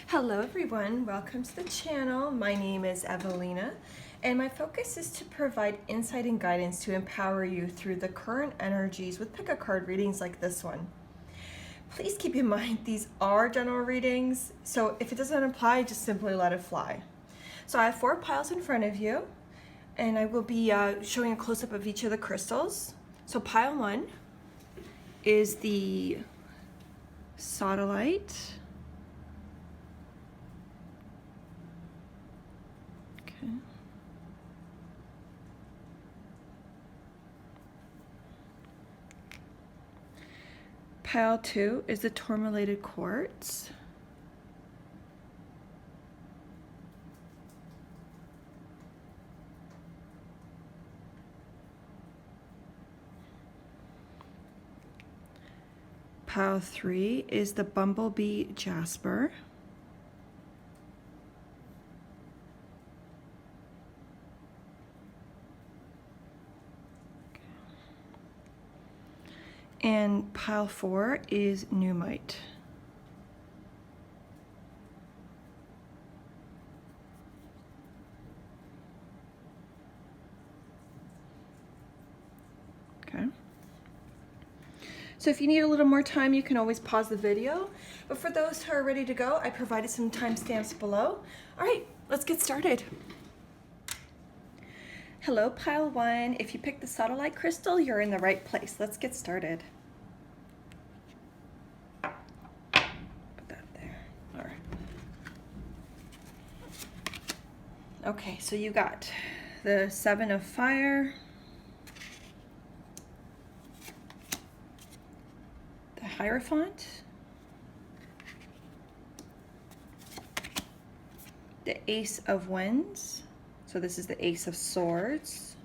Hello everyone, welcome to the channel. My name is Evelina and my focus is to provide insight and guidance to empower you through the current energies with pick a card readings like this one. Please keep in mind these are general readings, so if it doesn't apply, just simply let it fly. So I have 4 piles in front of you and I will be showing a close-up of each of the crystals. So pile 1 is the Zodiac. Okay. Pile 2 is the tourmalated quartz. Pile 3 is the bumblebee jasper. And pile 4 is Numerology. Okay. So if you need a little more time, you can always pause the video. But for those who are ready to go, I provided some timestamps below. All right, let's get started. Hello, pile 1. If you picked the Zodiac crystal, you're in the right place. Let's get started. Put that there. All right. Okay, so you got the 7 of fire, the Hierophant, the Ace of Wands. So this is the Ace of Swords.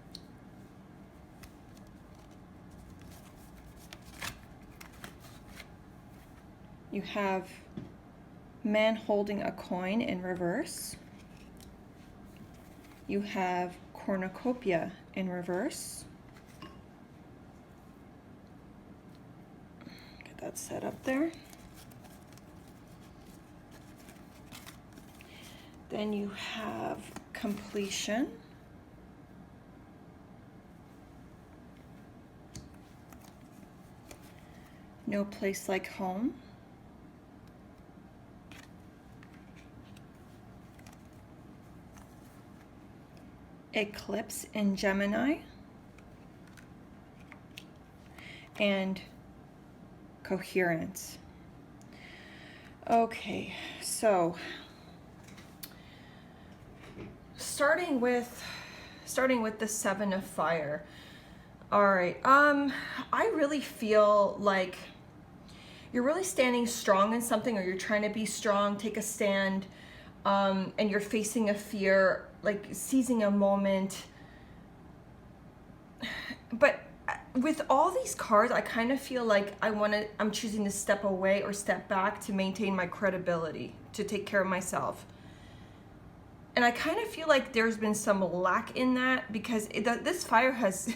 You have man holding a coin in reverse. You have cornucopia in reverse. Get that set up there. Then you have completion. No place like home. Eclipse in Gemini. And coherence. Okay, so starting with the 7 of fire. All right, I really feel like you're really standing strong in something, or you're trying to be strong, take a stand, and you're facing a fear, like seizing a moment. But with all these cards, I kind of feel like I'm choosing to step away or step back to maintain my credibility, to take care of myself. And I kind of feel like there's been some lack in that, because this fire has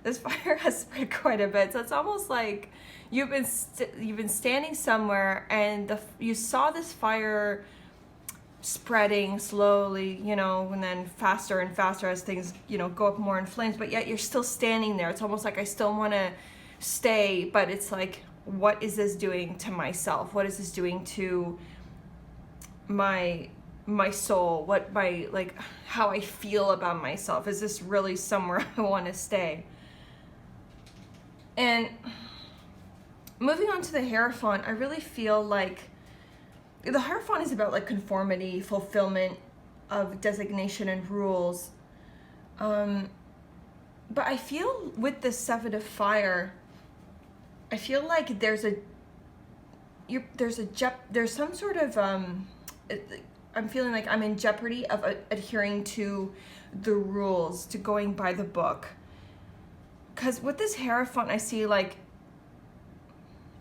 this fire has spread quite a bit. So it's almost like you've been standing somewhere and you saw this fire spreading slowly, you know, and then faster and faster as things, you know, go up more in flames, but yet you're still standing there. It's almost like I still want to stay, but it's like, what is this doing to myself? What is this doing to my soul? Like how I feel about myself? Is this really somewhere I want to stay? And moving on to the Hierophant, I really feel like the Hierophant is about like conformity, fulfillment of designation and rules. But I feel with the 7 of fire, I feel like there's some sort of I'm feeling like I'm in jeopardy of adhering to the rules, to going by the book. Because with this Hierophant, I see like,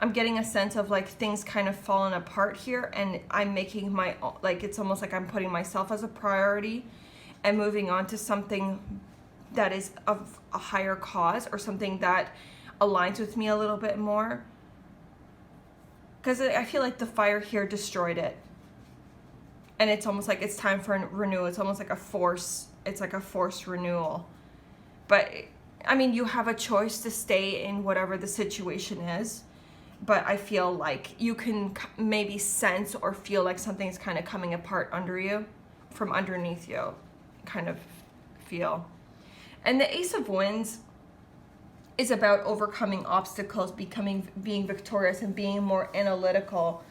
I'm getting a sense of like things kind of falling apart here, and I'm making like, it's almost like I'm putting myself as a priority and moving on to something that is of a higher cause, or something that aligns with me a little bit more. Because I feel like the fire here destroyed it. And it's almost like it's time for a renewal. It's almost like it's like a forced renewal. But I mean, you have a choice to stay in whatever the situation is, but I feel like you can maybe sense or feel like something's kind of coming apart under you, from underneath you, kind of feel. And the Ace of Wands is about overcoming obstacles, being victorious, and being more analytical,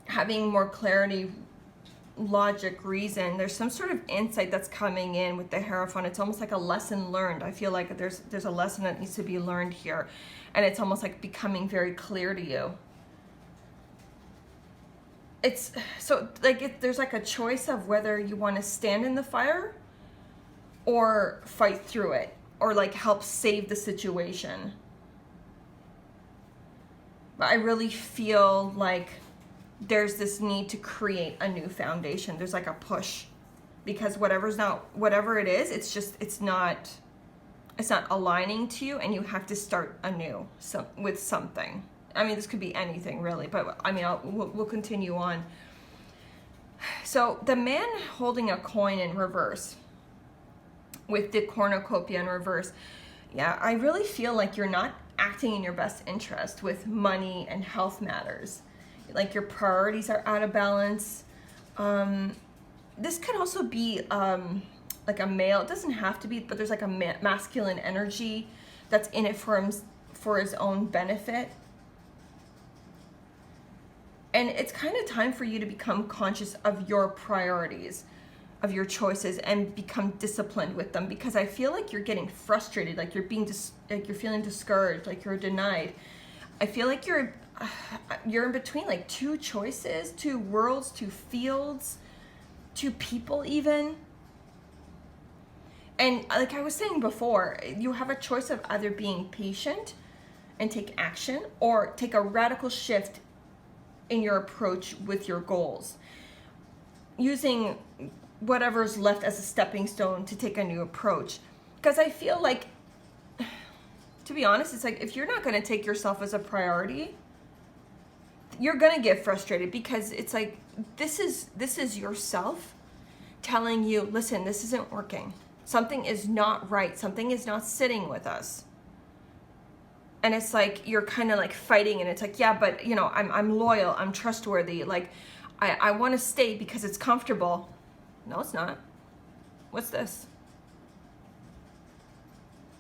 having more clarity, logic, reason. There's some sort of insight that's coming in with the Hierophant. It's almost like a lesson learned. I feel like there's a lesson that needs to be learned here, and it's almost like becoming very clear to you. It's so like there's like a choice of whether you want to stand in the fire or fight through it, or like help save the situation. But I really feel like there's this need to create a new foundation. There's like a push, because whatever it is, it's not aligning to you, and you have to start anew with something. I mean, this could be anything really, but I mean, we'll continue on. So the man holding a coin in reverse with the cornucopia in reverse. Yeah, I really feel like you're not acting in your best interest with money and health matters. Like your priorities are out of balance. This could also be like a male. It doesn't have to be, but there's like a masculine energy that's in it for his own benefit. And it's kind of time for you to become conscious of your priorities, of your choices, and become disciplined with them, because I feel like you're getting frustrated, like you're feeling discouraged, like you're denied. I feel like you're in between like two choices, two worlds, two fields, two people even. And like I was saying before, you have a choice of either being patient and take action, or take a radical shift in your approach with your goals, using whatever's left as a stepping stone to take a new approach. Because I feel like, to be honest, it's like if you're not going to take yourself as a priority, you're going to get frustrated, because it's like this is yourself telling you, listen, this isn't working. Something is not right. Something is not sitting with us. And it's like you're kind of like fighting, and it's like, yeah, but you know, I'm loyal, I'm trustworthy, like I want to stay because it's comfortable. No, it's not. What's this?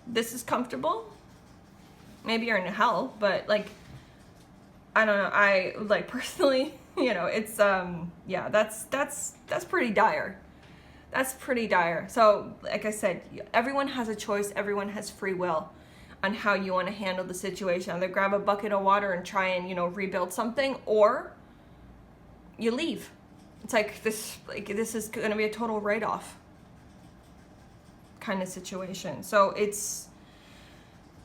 This is comfortable? Maybe you're in hell, but like, I don't know. I like personally, you know, it's yeah, that's pretty dire. That's pretty dire. So like I said, everyone has a choice, everyone has free will on how you want to handle the situation. Either grab a bucket of water and try and, you know, rebuild something, or you leave. It's like this is going to be a total write-off kind of situation. So it's,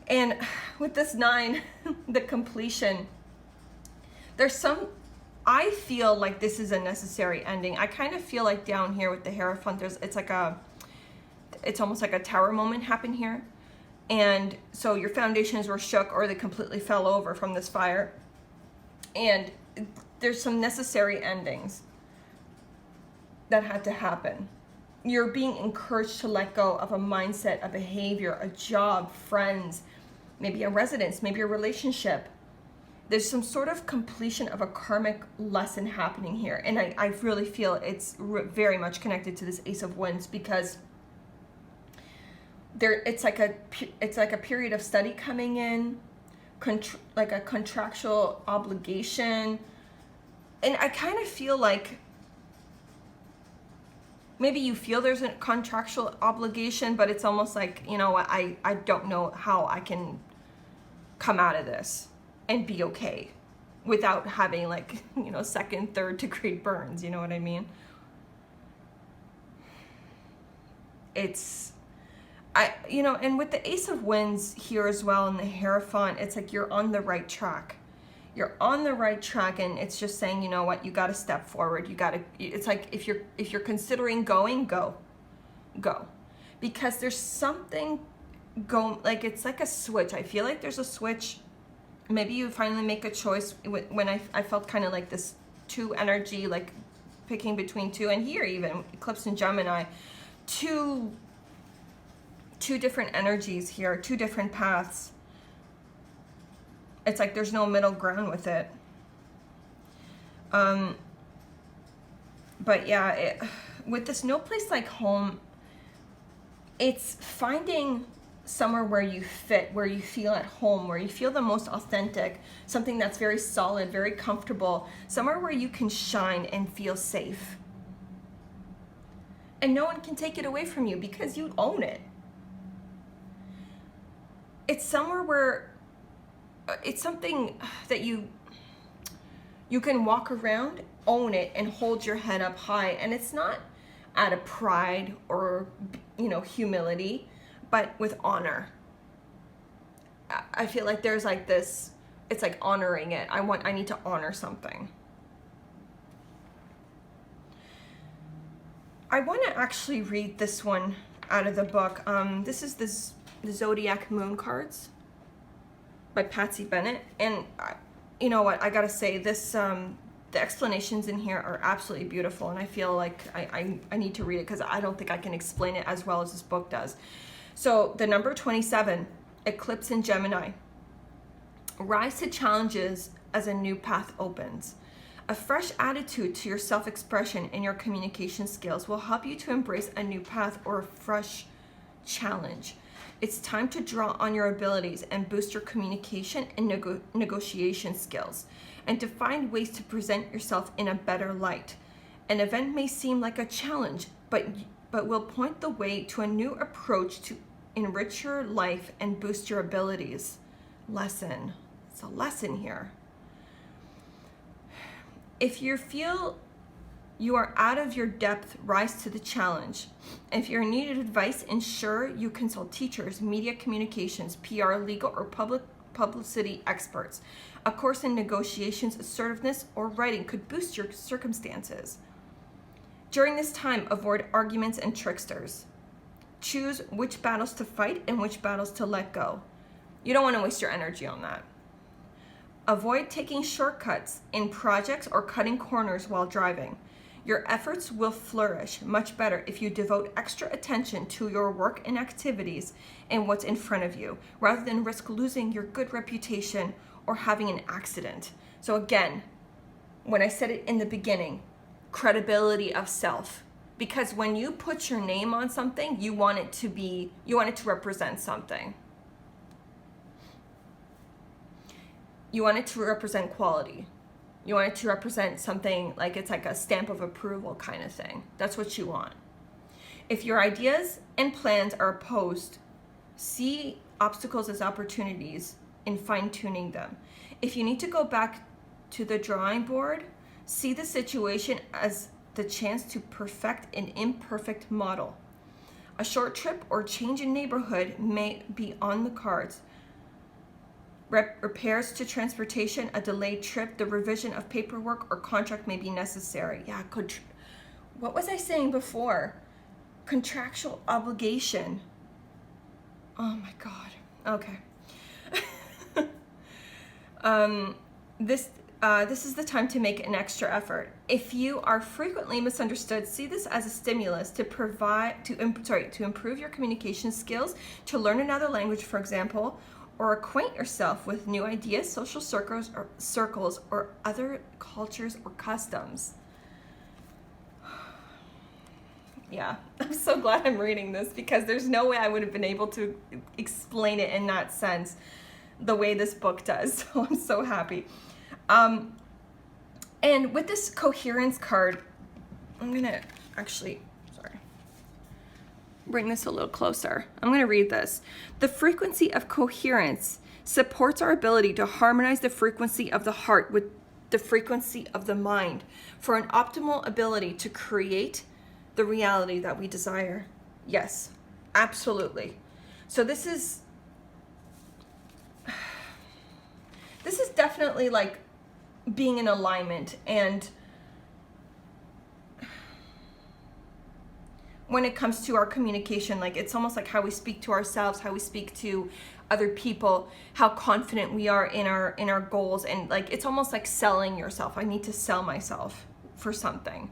and with this 9, the completion, I feel like this is a necessary ending. I kind of feel like down here with the Hierophant, it's almost like a tower moment happened here. And so your foundations were shook, or they completely fell over from this fire. And there's some necessary endings that had to happen. You're being encouraged to let go of a mindset, a behavior, a job, friends, maybe a residence, maybe a relationship. There's some sort of completion of a karmic lesson happening here. And I really feel it's very much connected to this Ace of Wands, because it's like a period of study coming in, like a contractual obligation. And I kind of feel like maybe you feel there's a contractual obligation, but it's almost like, you know what, I don't know how I can come out of this and be okay without having, like, you know, 2nd, 3rd degree burns, you know what I mean? You know, and with the Ace of Wands here as well, and the Hierophant, it's like you're on the right track. You're on the right track, and it's just saying, you know what, you got to step forward. It's like if you're considering going, go. Because there's something like it's like a switch. I feel like there's a switch. Maybe you finally make a choice when I felt kind of like this two energy, like picking between two, and here even eclipse in Gemini, two different energies here, two different paths. It's like there's no middle ground with it. But yeah, with this no place like home, it's finding somewhere where you fit, where you feel at home, where you feel the most authentic, something that's very solid, very comfortable, somewhere where you can shine and feel safe. And no one can take it away from you because you own it. It's somewhere where it's something that you can walk around, own it, and hold your head up high. And it's not out of pride or, you know, humility, but with honor. I feel like there's like this, it's like honoring it. I need to honor something. I want to actually read this one out of the book. This is the Zodiac Moon cards by Patsy Bennett. And you know what, I gotta say, this the explanations in here are absolutely beautiful, and I feel like I need to read it because I don't think I can explain it as well as this book does. So the number 27, eclipse in Gemini. Rise to challenges as a new path opens. A fresh attitude to your self-expression and your communication skills will help you to embrace a new path or a fresh challenge. It's time to draw on your abilities and boost your communication and negotiation skills, and to find ways to present yourself in a better light. An event may seem like a challenge, but will point the way to a new approach to enrich your life and boost your abilities. Lesson. It's a lesson here. If you feel you are out of your depth, rise to the challenge. If you're in need of advice, ensure you consult teachers, media communications, PR, legal, or publicity experts. A course in negotiations, assertiveness, or writing could boost your circumstances. During this time, avoid arguments and tricksters. Choose which battles to fight and which battles to let go. You don't want to waste your energy on that. Avoid taking shortcuts in projects or cutting corners while driving. Your efforts will flourish much better if you devote extra attention to your work and activities and what's in front of you, rather than risk losing your good reputation or having an accident. So again, when I said it in the beginning, credibility of self. Because when you put your name on something, you want it to represent something. You want it to represent quality. You want it to represent something like it's like a stamp of approval kind of thing. That's what you want. If your ideas and plans are opposed, see obstacles as opportunities in fine-tuning them. If you need to go back to the drawing board, see the situation as the chance to perfect an imperfect model. A short trip or change in neighborhood may be on the cards. Repairs to transportation, a delayed trip, the revision of paperwork or contract may be necessary. Yeah, what was I saying before? Contractual obligation. Oh my God. Okay. This is the time to make an extra effort. If you are frequently misunderstood, see this as a stimulus to improve your communication skills, to learn another language, for example, or acquaint yourself with new ideas, social circles, or other cultures or customs. Yeah, I'm so glad I'm reading this, because there's no way I would have been able to explain it in that sense the way this book does. So I'm so happy. And with this coherence card, I'm gonna actually, bring this a little closer. I'm going to read this. The frequency of coherence supports our ability to harmonize the frequency of the heart with the frequency of the mind for an optimal ability to create the reality that we desire. Yes, absolutely. So this is definitely like being in alignment, and when it comes to our communication, like it's almost like how we speak to ourselves, how we speak to other people how confident we are in our goals, and like it's almost like selling yourself. I need to sell myself for something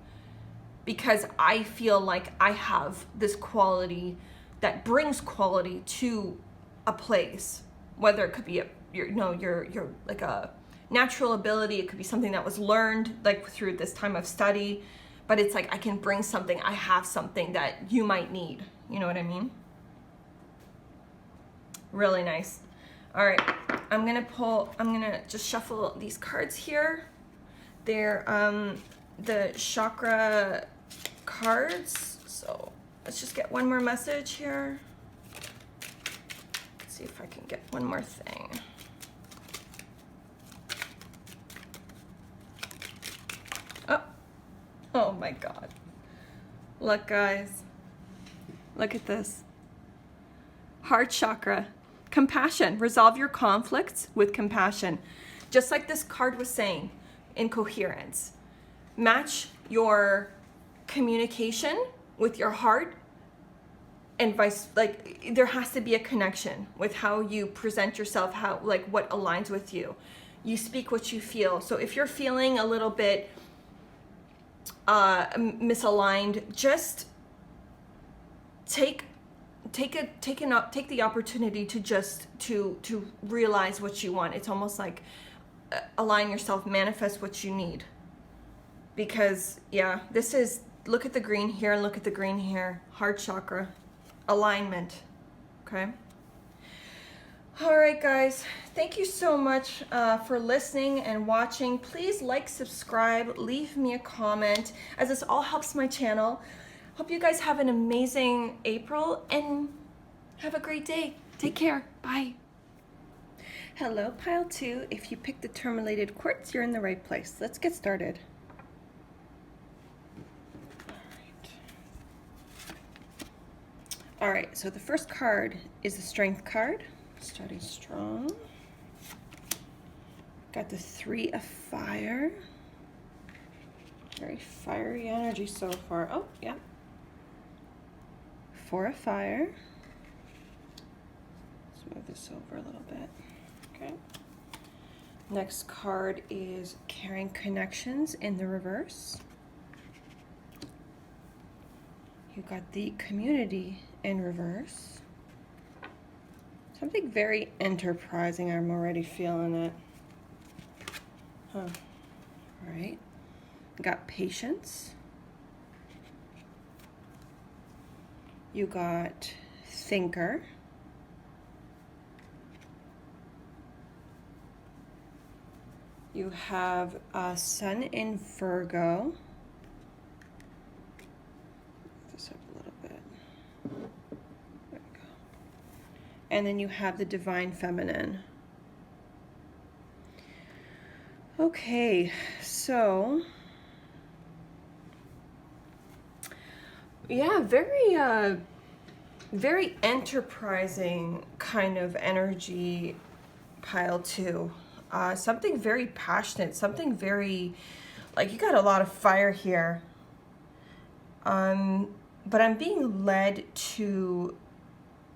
because I feel like I have this quality that brings quality to a place, whether it could be your like a natural ability, it could be something that was learned like through this time of study, but it's like I can bring something, I have something that you might need, you know what I mean? Really nice. All right, I'm gonna just shuffle these cards here. They're the chakra cards, so let's just get one more message here. Let's see if I can get one more thing. Oh my God. Look, guys. Look at this. Heart chakra. Compassion. Resolve your conflicts with compassion. Just like this card was saying, in coherence. Match your communication with your heart and vice, like there has to be a connection with how you present yourself, how, like what aligns with you. You speak what you feel. So if you're feeling a little bit misaligned, just take the opportunity to just to realize what you want. It's almost like align yourself, manifest what you need. Because yeah, this is, look at the green here and look at the green here. Heart chakra, alignment. Okay. All right, guys, thank you so much for listening and watching. Please like, subscribe, leave me a comment, as this all helps my channel. Hope you guys have an amazing April and have a great day. Take care. Bye. Hello, pile 2. If you picked the tourmalated quartz, you're in the right place. Let's get started. All right, so the first card is the Strength card. Starting strong. Got the 3 of Fire. Very fiery energy so far. Oh, yeah. 4 of Fire. Let's move this over a little bit. Okay. Next card is Caring Connections in the reverse. You got the Community in reverse. Something very enterprising. I'm already feeling it. Huh. All right. Got Patience. You got Thinker. You have Sun in Virgo. Lift this up a little bit. There we go. And then you have the Divine Feminine. Okay, so yeah, very enterprising kind of energy, pile 2. Something very passionate, something very, like you got a lot of fire here. But I'm being led to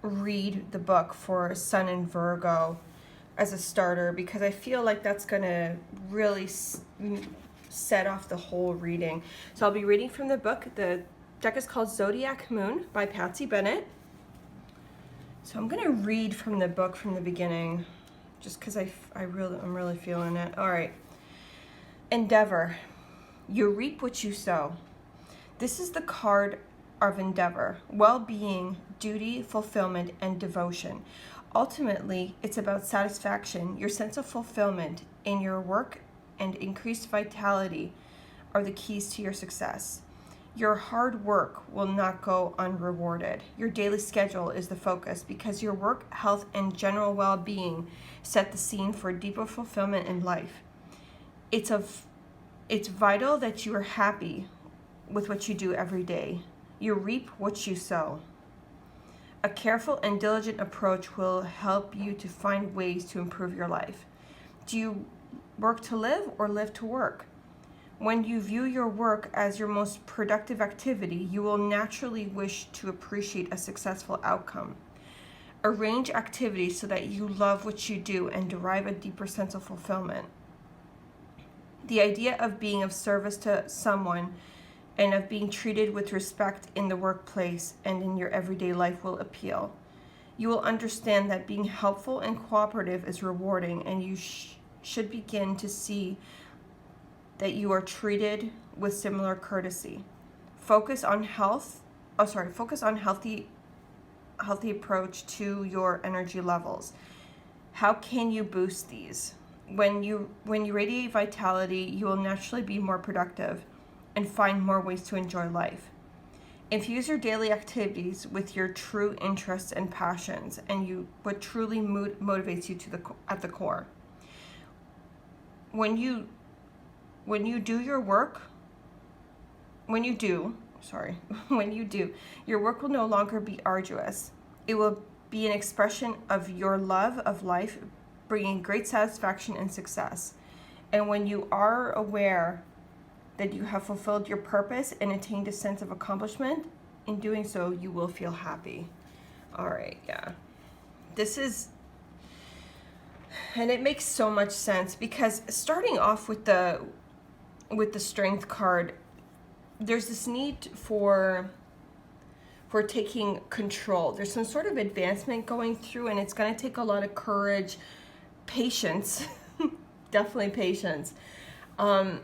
read the book for Sun in Virgo as a starter, because I feel like that's gonna really set off the whole reading. So I'll be reading from the book. The deck is called Zodiac Moon by Patsy Bennett. So I'm gonna read from the book from the beginning, just because I'm really feeling it. All right. Endeavor. You reap what you sow. This is the card of endeavor, well-being, duty, fulfillment, and devotion. Ultimately, it's about satisfaction. Your sense of fulfillment in your work and increased vitality are the keys to your success. Your hard work will not go unrewarded. Your daily schedule is the focus, because your work, health, and general well-being set the scene for deeper fulfillment in life. It's vital that you are happy with what you do every day. You reap what you sow. A careful and diligent approach will help you to find ways to improve your life. Do you work to live or live to work? When you view your work as your most productive activity, you will naturally wish to appreciate a successful outcome. Arrange activities so that you love what you do and derive a deeper sense of fulfillment. The idea of being of service to someone and of being treated with respect in the workplace and in your everyday life will appeal. You will understand that being helpful and cooperative is rewarding, and you should begin to see that you are treated with similar courtesy. Focus on healthy approach to your energy levels. How can you boost these? When you radiate vitality, you will naturally be more productive and find more ways to enjoy life. Infuse your daily activities with your true interests and passions, and what truly motivates you at the core. When you do, your work will no longer be arduous. It will be an expression of your love of life, bringing great satisfaction and success. And when you are aware that you have fulfilled your purpose and attained a sense of accomplishment, in doing so, you will feel happy. All right, yeah. And it makes so much sense, because starting off with the Strength card, there's this need for taking control. There's some sort of advancement going through, and it's going to take a lot of courage, patience, definitely patience. I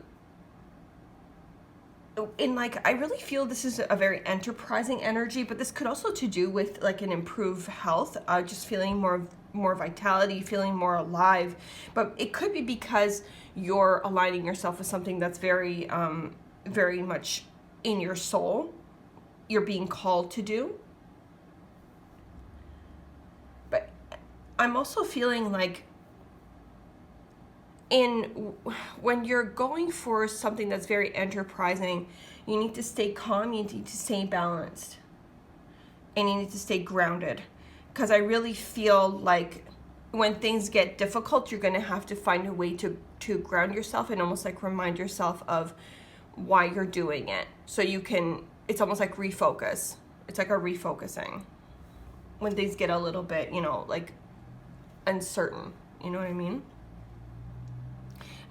really feel this is a very enterprising energy, but this could also to do with like an improved health, just feeling more vitality, feeling more alive. But it could be because you're aligning yourself with something that's very, very much in your soul, you're being called to do. But I'm also feeling like when you're going for something that's very enterprising, you need to stay calm, you need to stay balanced, and you need to stay grounded. Because I really feel like when things get difficult, you're going to have to find a way to ground yourself and almost like remind yourself of why you're doing it. So it's almost like refocus. It's like a refocusing when things get a little bit, like uncertain. You know what I mean?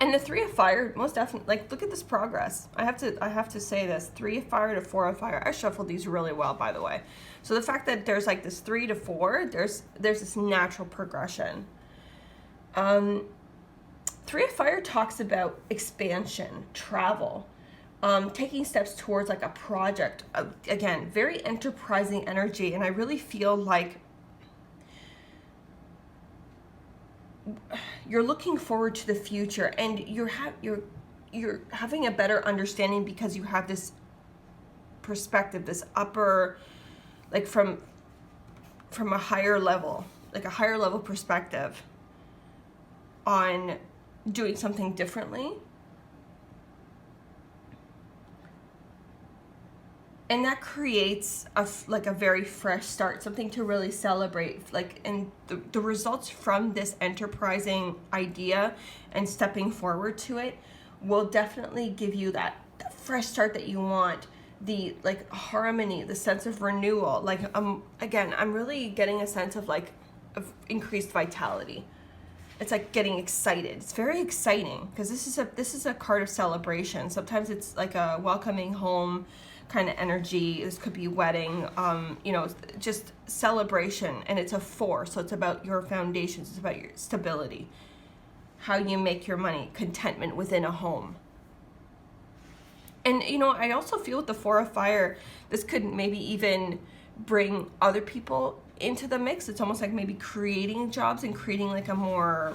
And the 3 of Fire, most definitely, like, look at this progress. I have to say this, 3 of Fire to 4 of Fire. I shuffled these really well, by the way. So the fact that there's like this 3 to 4, there's this natural progression. 3 of Fire talks about expansion, travel, taking steps towards like a project. Again, very enterprising energy, and I really feel like you're looking forward to the future, and you're having a better understanding because you have this perspective, this upper, like from a higher level, like a higher level perspective on doing something differently. And that creates a very fresh start, something to really celebrate. And the results from this enterprising idea and stepping forward to it will definitely give you that fresh start that you want. The harmony, the sense of renewal. Again, I'm really getting a sense of increased vitality. It's like getting excited. It's very exciting because this is a card of celebration. Sometimes it's like a welcoming home kind of energy. This could be wedding, just celebration. And it's a 4, so it's about your foundations. It's about your stability, how you make your money, contentment within a home. And I also feel with the 4 of Fire, this could maybe even bring other people into the mix. It's almost like maybe creating jobs and creating like a more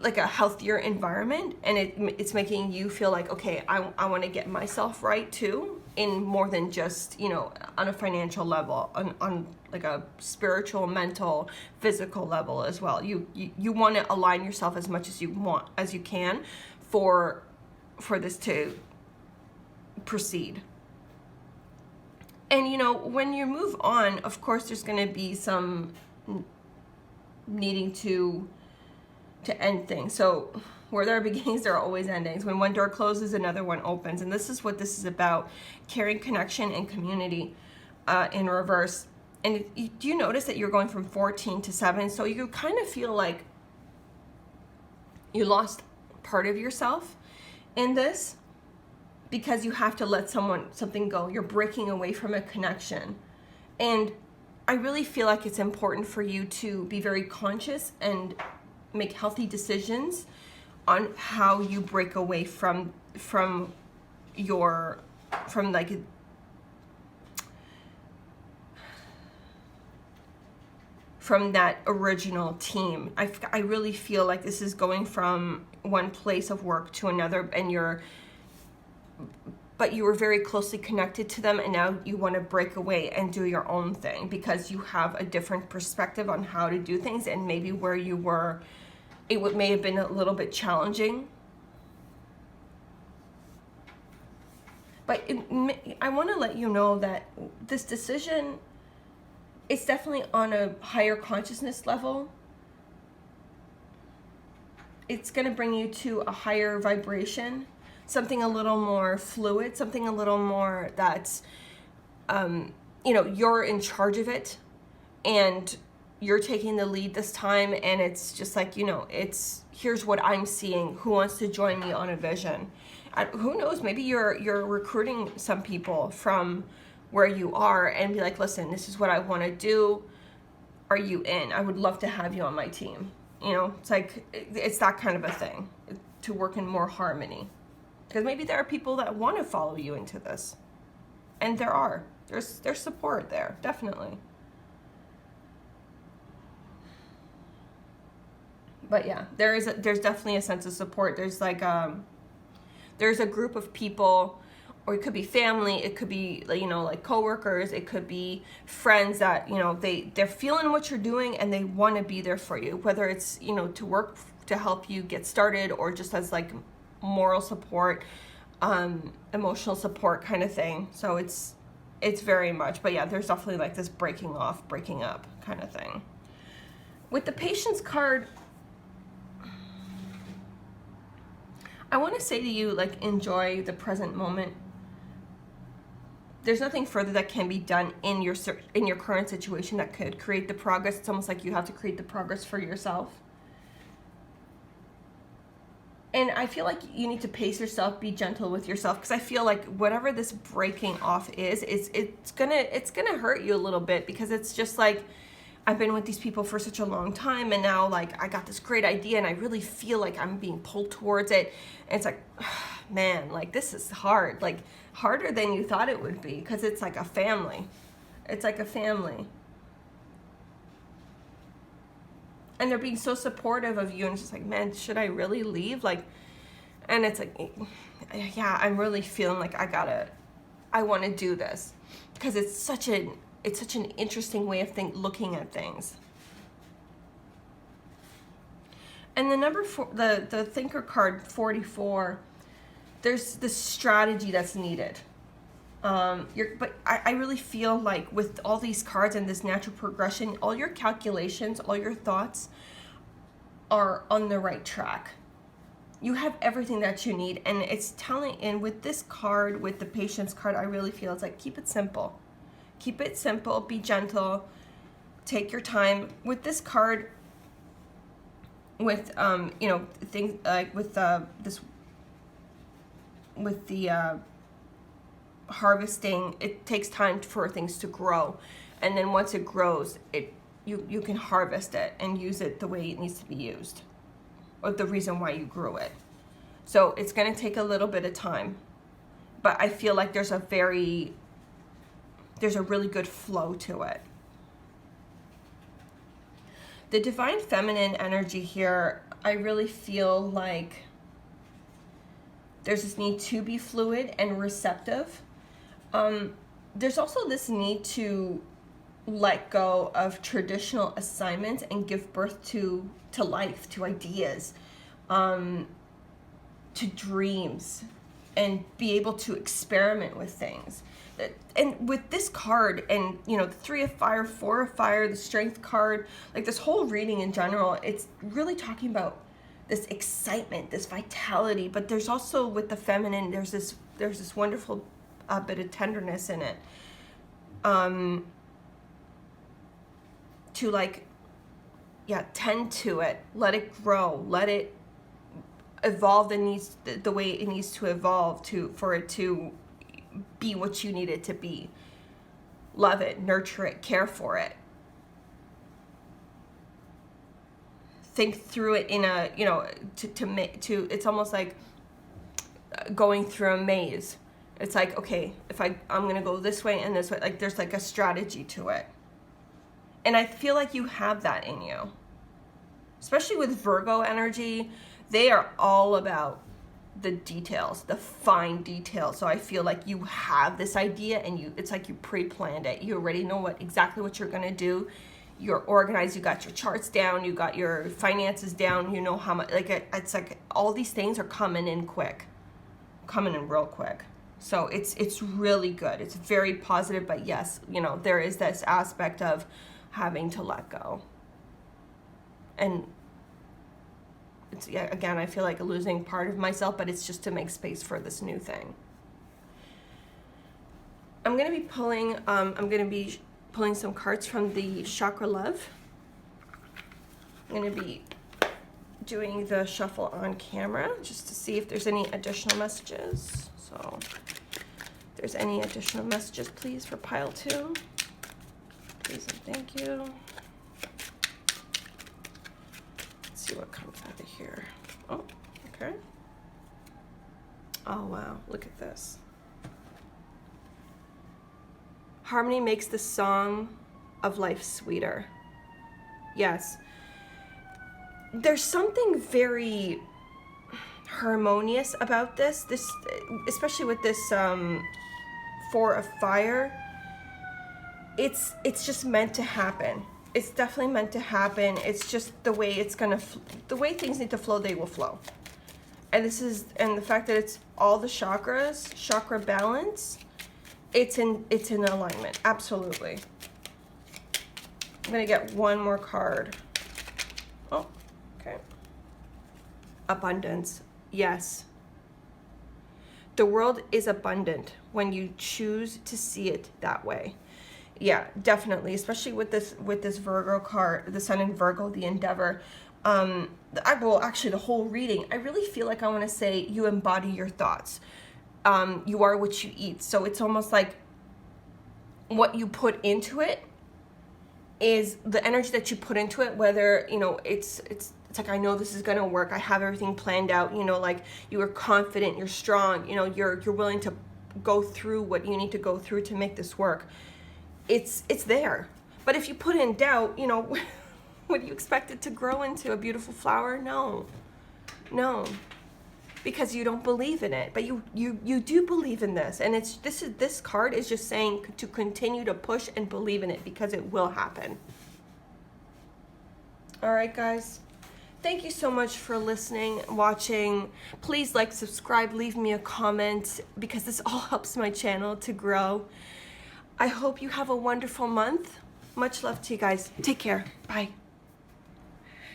like a healthier environment, and it's making you feel like, okay, I want to get myself right too, in more than just on a financial level, on like a spiritual, mental, physical level as well. You want to align yourself as much as you can for this to proceed. And when you move on, of course there's going to be some needing to end things. So where there are beginnings, there are always endings. When one door closes, another one opens. And this is what this is about: caring, connection, and community in reverse. And do you notice that you're going from 14 to 7? So you kind of feel like you lost part of yourself in this because you have to let something go. You're breaking away from a connection. And I really feel like it's important for you to be very conscious and make healthy decisions on how you break away from that original team. I really feel like this is going from one place of work to another, and but you were very closely connected to them, and now you want to break away and do your own thing because you have a different perspective on how to do things, and maybe where you were, may have been a little bit challenging. But I want to let you know that this decision, it's definitely on a higher consciousness level. It's going to bring you to a higher vibration, something a little more fluid, something a little more that's, you're in charge of it and you're taking the lead this time. And it's just like, here's what I'm seeing. Who wants to join me on a vision? Who knows? Maybe you're recruiting some people from where you are and be like, listen, this is what I want to do. Are you in? I would love to have you on my team. It's like, it's that kind of a thing, to work in more harmony. Because maybe there are people that want to follow you into this. And there's support there, definitely. But yeah, there's definitely a sense of support. There's like, there's a group of people, or it could be family, it could be, like coworkers, it could be friends that, they're feeling what you're doing and they want to be there for you, whether it's, to work to help you get started, or just as like moral support, emotional support kind of thing. So it's very much, but yeah, there's definitely like this breaking off, breaking up kind of thing. With the Patience card, I want to say to you, like, enjoy the present moment. There's nothing further that can be done in your current situation that could create the progress. It's almost like you have to create the progress for yourself. And I feel like you need to pace yourself, be gentle with yourself, because I feel like whatever this breaking off is, it's gonna hurt you a little bit, because it's just like, I've been with these people for such a long time, and now like I got this great idea and I really feel like I'm being pulled towards it. And it's like, man, like this is hard, like harder than you thought it would be, because it's like a family. It's like a family. And they're being so supportive of you, and it's just like, man, should I really leave? Like, and it's like, yeah, I'm really feeling like I want to do this, because it's such an interesting way of looking at things. And the number 4, the Thinker card 44, there's this strategy that's needed. But I really feel like with all these cards and this natural progression, all your calculations, all your thoughts are on the right track. You have everything that you need, and it's telling. And with this card, with the Patience card, I really feel it's like, keep it simple. Keep it simple, be gentle, take your time. With this card, with things like with the harvesting, it takes time for things to grow, and then once it grows, you can harvest it and use it the way it needs to be used, or the reason why you grew it. So it's going to take a little bit of time, but I feel like there's a really good flow to it. The Divine Feminine energy here, I really feel like there's this need to be fluid and receptive. There's also this need to let go of traditional assignments and give birth to life, to ideas, to dreams, and be able to experiment with things. And with this card, and the 3 of Fire, 4 of Fire, the Strength card, like this whole reading in general, it's really talking about this excitement, this vitality. But there's also, with the feminine, there's this wonderful bit of tenderness in it. to like, yeah, tend to it, let it grow, let it evolve the way it needs to evolve for it to be what you need it to be. Love it, nurture it, care for it. Think through it in a, you know, to it's almost like going through a maze. It's like, okay, if I'm gonna go this way and this way, like there's like a strategy to it. And I feel like you have that in you. Especially with Virgo energy, they are all about the details, the fine details. So I feel like you have this idea and it's like you pre-planned it. You already know exactly what you're gonna do. You're organized, you got your charts down, you got your finances down, you know how much, like it's like all these things are coming in real quick. So it's really good. It's very positive, but yes, you know, there is this aspect of having to let go. And it's, yeah, again, I feel like a losing part of myself, but it's just to make space for this new thing. I'm going to be pulling some cards from the Chakra Love. I'm going to be doing the shuffle on camera just to see if there's any additional messages. So if there's any additional messages, please, for pile 2. Please and thank you. Let's see what comes out of here. Oh, okay. Oh, wow. Look at this. Harmony makes the song of life sweeter. Yes. There's something very harmonious about this, especially with this 4 of fire. It's just meant to happen. It's definitely meant to happen. It's just the way it's gonna, the way things need to flow, they will flow. And the fact that it's all the chakras, chakra balance, it's in alignment. Absolutely. I'm gonna get one more card. Oh, okay. Abundance. Yes. The world is abundant when you choose to see it that way. Yeah, definitely, especially with this Virgo card, the Sun in Virgo, the Endeavor. Well, actually, the whole reading, I really feel like I want to say you embody your thoughts. You are what you eat. So it's almost like what you put into it is the energy that you put into it, whether, you know, it's like, I know this is going to work. I have everything planned out, you know, like you are confident, you're strong, you know, you're willing to go through what you need to go through to make this work. It's there. But if you put in doubt, you know, would you expect it to grow into a beautiful flower? No, because you don't believe in it. But you do believe in this, and this card is just saying to continue to push and believe in it because it will happen. All right, guys. Thank you so much for listening, watching. Please like, subscribe, leave me a comment because this all helps my channel to grow. I hope you have a wonderful month. Much love to you guys. Take care. Bye.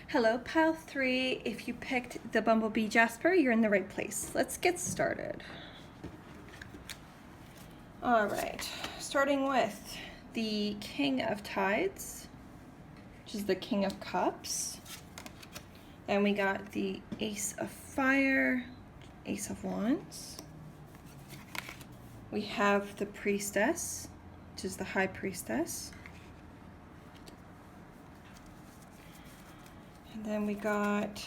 Hello, pile 3. If you picked the Bumblebee Jasper, you're in the right place. Let's get started. All right. Starting with the King of Tides, which is the King of Cups. Then we got the Ace of Fire, Ace of Wands. We have the Priestess, which is the High Priestess. And then we got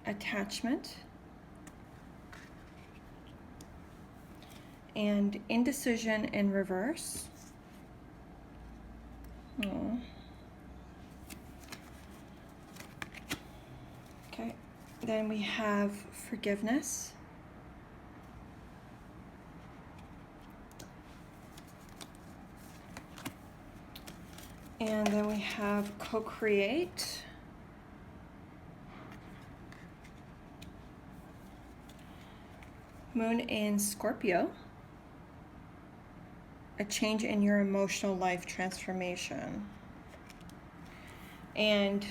Attachment and Indecision in reverse. Oh. Okay, then we have Forgiveness. And then we have Co-create. Moon in Scorpio. A change in your emotional life transformation. And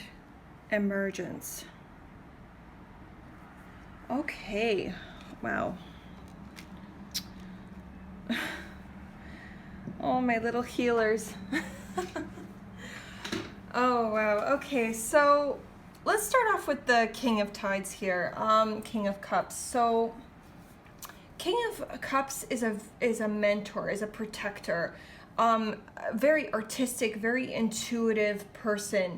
Emergence. Okay, wow. Oh, my little healers. Oh, wow. Okay, so let's start off with the King of Tides here. King of Cups. So King of Cups is a mentor, is a protector, a very artistic, very intuitive person.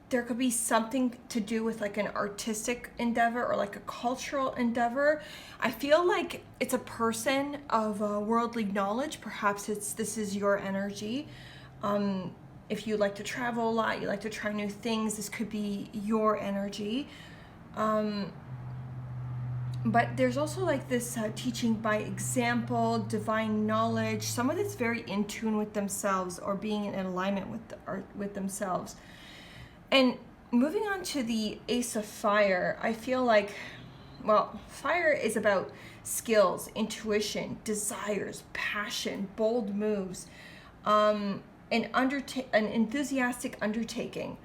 There could be something to do with like an artistic endeavor or like a cultural endeavor. I feel like it's a person of worldly knowledge. Perhaps this is your energy. If you like to travel a lot, you like to try new things, this could be your energy. But there's also like this teaching by example, divine knowledge, someone that's very in tune with themselves or being in alignment with themselves. And moving on to the Ace of Fire, I feel like, well, fire is about skills, intuition, desires, passion, bold moves, an enthusiastic undertaking,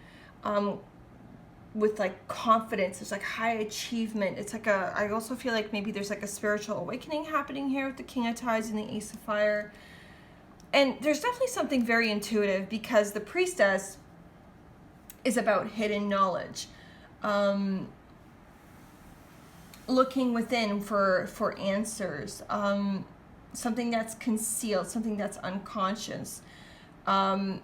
with like confidence. There's like high achievement. It's like I also feel like maybe there's like a spiritual awakening happening here with the King of Tides and the Ace of Fire. And there's definitely something very intuitive because the Priestess is about hidden knowledge, looking within for answers, something that's concealed, something that's unconscious, so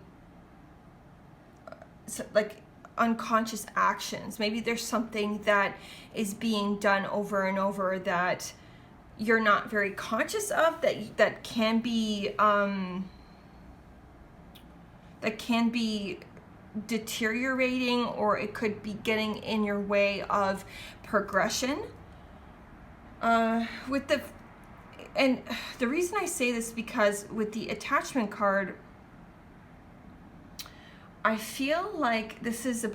like unconscious actions. Maybe there's something that is being done over and over that you're not very conscious of, that can be deteriorating, or it could be getting in your way of progression. And the reason I say this, because with the attachment card, I feel like this is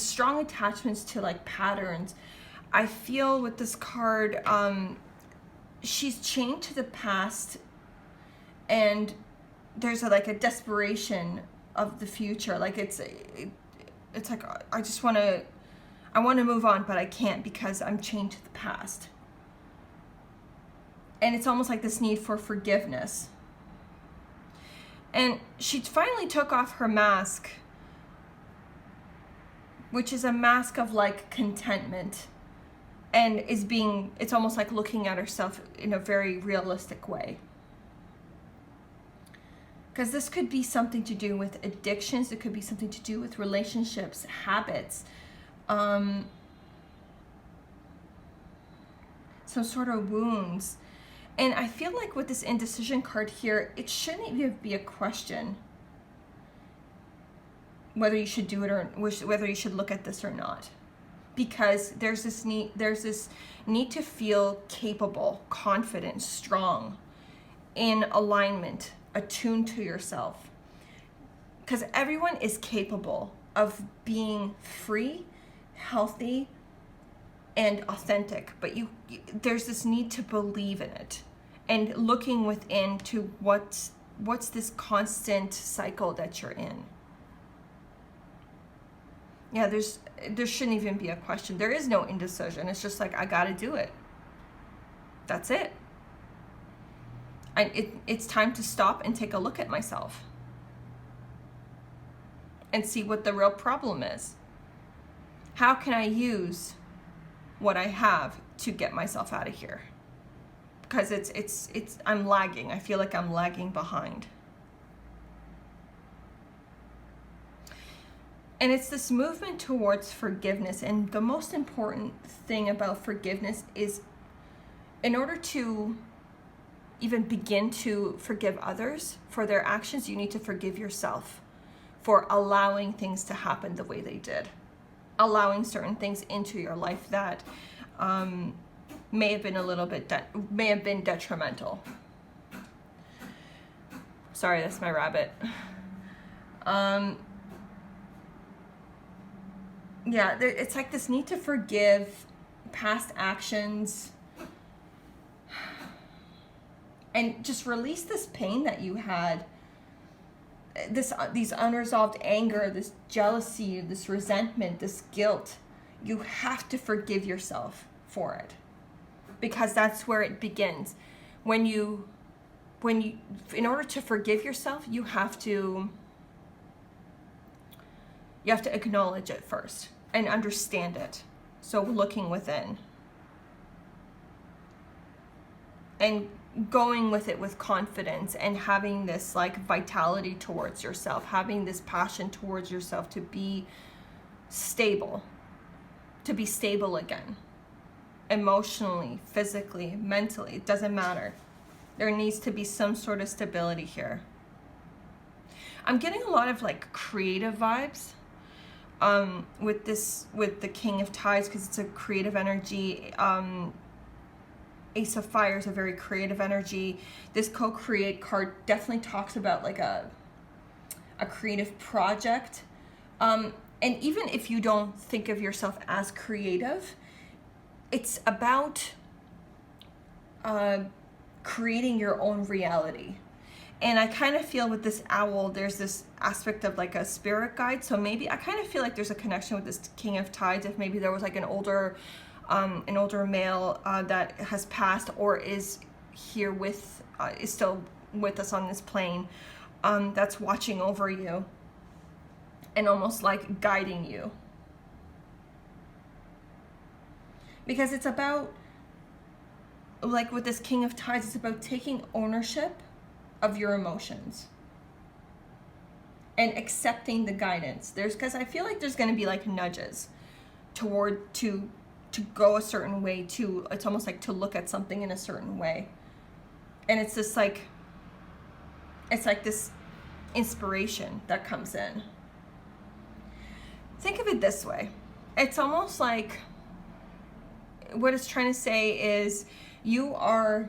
strong attachments to like patterns. I feel with this card, she's chained to the past, and there's like a desperation of the future. Like it's like I want to move on, but I can't because I'm chained to the past. And it's almost like this need for forgiveness. And she finally took off her mask, which is a mask of like contentment, and it's almost like looking at herself in a very realistic way. Because this could be something to do with addictions. It could be something to do with relationships, habits, some sort of wounds. And I feel like with this indecision card here, it shouldn't even be a question whether you should do it or whether you should look at this or not. Because there's this need to feel capable, confident, strong, in alignment, attuned to yourself. Because everyone is capable of being free, healthy, and authentic, but there's this need to believe in it, and looking within to what's this constant cycle that you're in. Yeah, there shouldn't even be a question. There is no indecision. It's just like, I gotta do it. That's it. It's time to stop and take a look at myself and see what the real problem is. How can I use what I have to get myself out of here? Because I'm lagging. I feel like I'm lagging behind. And it's this movement towards forgiveness. And the most important thing about forgiveness is, in order to even begin to forgive others for their actions, you need to forgive yourself for allowing things to happen the way they did. Allowing certain things into your life that may have been detrimental. Sorry, that's my rabbit. Yeah, it's like this need to forgive past actions and just release this pain that you had, these unresolved anger, this jealousy, this resentment, this guilt. You have to forgive yourself for it, because that's where it begins. In order to forgive yourself, you have to You have to acknowledge it first and understand it. So looking within and going with it with confidence and having this like vitality towards yourself, having this passion towards yourself to be stable again, emotionally, physically, mentally, it doesn't matter. There needs to be some sort of stability here. I'm getting a lot of like creative vibes with the King of Tides, because it's a creative energy. Ace of Fire is a very creative energy. This co-create card definitely talks about like a creative project. And even if you don't think of yourself as creative, it's about creating your own reality. And I kind of feel with this owl, there's this aspect of like a spirit guide. So maybe I kind of feel like there's a connection with this King of Tides. If maybe there was like an older male that has passed or is here with, is still with us on this plane, that's watching over you and almost like guiding you. Because it's about, like with this King of Tides, it's about taking ownership of your emotions and accepting the guidance. Because I feel like there's going to be like nudges to go a certain way, it's almost like to look at something in a certain way. And it's just like, it's like this inspiration that comes in. Think of it this way. It's almost like what it's trying to say is you are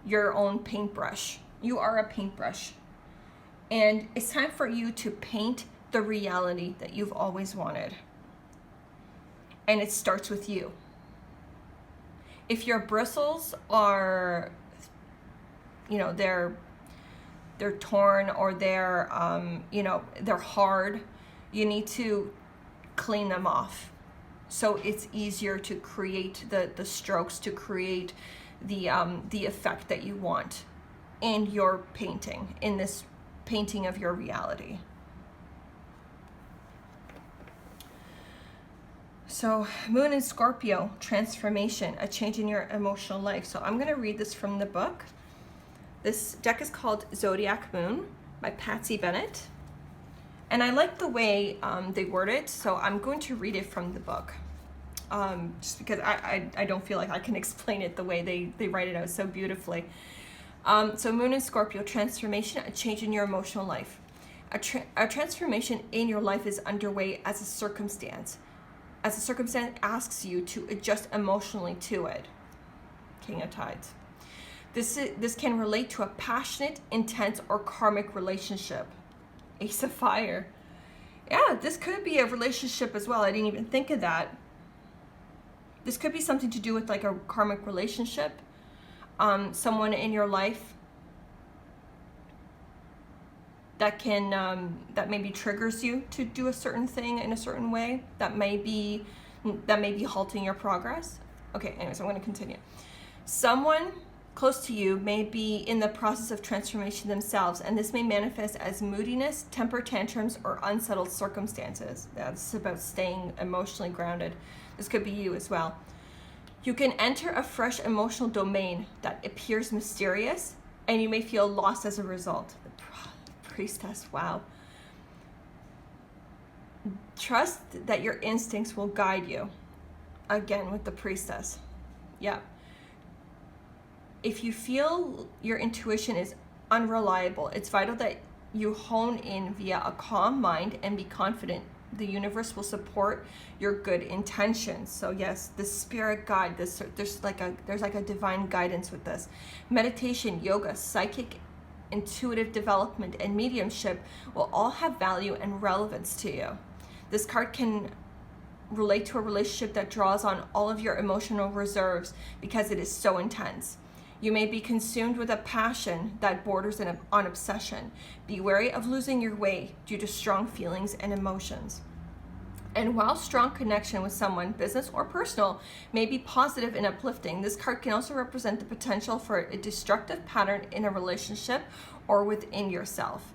your own paintbrush. You are a paintbrush. And it's time for you to paint the reality that you've always wanted. And it starts with you. If your bristles are, they're torn or they're, they're hard, you need to clean them off. So it's easier to create the strokes, to create the effect that you want in your painting, in this painting of your reality. So Moon in Scorpio, transformation, a change in your emotional life. So I'm going to read this from the book. This deck is called Zodiac Moon by Patsy Bennett. And I like the way they word it, so I'm going to read it from the book. Just because I don't feel like I can explain it the way they write it out so beautifully. So Moon in Scorpio, transformation, a change in your emotional life. A transformation in your life is underway as a circumstance asks you to adjust emotionally to it. King of Tides. This can relate to a passionate, intense, or karmic relationship. Ace of Fire. Yeah, this could be a relationship as well. I didn't even think of that. This could be something to do with like a karmic relationship. Someone in your life that maybe triggers you to do a certain thing in a certain way that may be halting your progress. Okay, anyways, I'm going to continue. Someone close to you may be in the process of transformation themselves, and this may manifest as moodiness, temper tantrums, or unsettled circumstances. That's about staying emotionally grounded. This could be you as well. You can enter a fresh emotional domain that appears mysterious, and you may feel lost as a result. Priestess, wow. Trust that your instincts will guide you. Again, with the Priestess. Yeah. If you feel your intuition is unreliable, it's vital that you hone in via a calm mind and be confident. The universe will support your good intentions. So yes, the spirit guide, there's like a divine guidance with this. Meditation, yoga, psychic, intuitive development, and mediumship will all have value and relevance to you. This card can relate to a relationship that draws on all of your emotional reserves because it is so intense. You may be consumed with a passion that borders on obsession. Be wary of losing your way due to strong feelings and emotions. And while strong connection with someone, business or personal, may be positive and uplifting, this card can also represent the potential for a destructive pattern in a relationship or within yourself.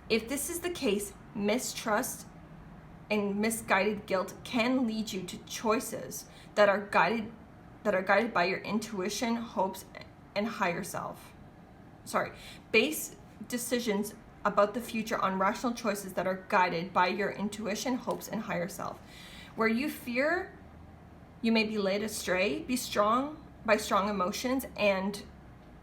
If this is the case, mistrust and misguided guilt can lead you to choices that are guided by your intuition, hopes, and higher self. Base decisions about the future on rational choices that are guided by your intuition, hopes, and higher self. Where you fear you may be led astray, be strong by strong emotions and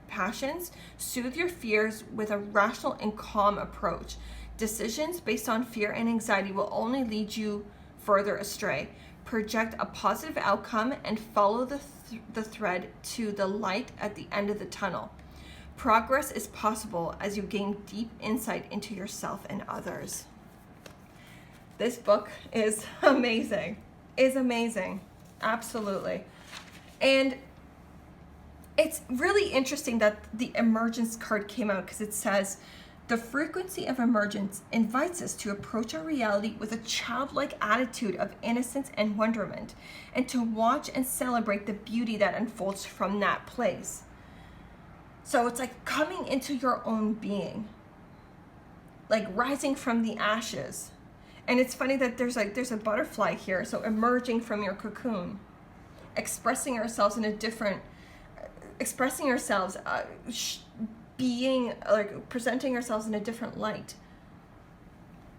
passions. Soothe your fears with a rational and calm approach. Decisions based on fear and anxiety will only lead you further astray. Project a positive outcome and follow the thread to the light at the end of the tunnel. Progress is possible as you gain deep insight into yourself and others. This book is amazing. Absolutely. And it's really interesting that the emergence card came out, because it says, the frequency of emergence invites us to approach our reality with a childlike attitude of innocence and wonderment, and to watch and celebrate the beauty that unfolds from that place. So it's like coming into your own being, like rising from the ashes. And it's funny that there's a butterfly here, so emerging from your cocoon, expressing ourselves, being like presenting ourselves in a different light,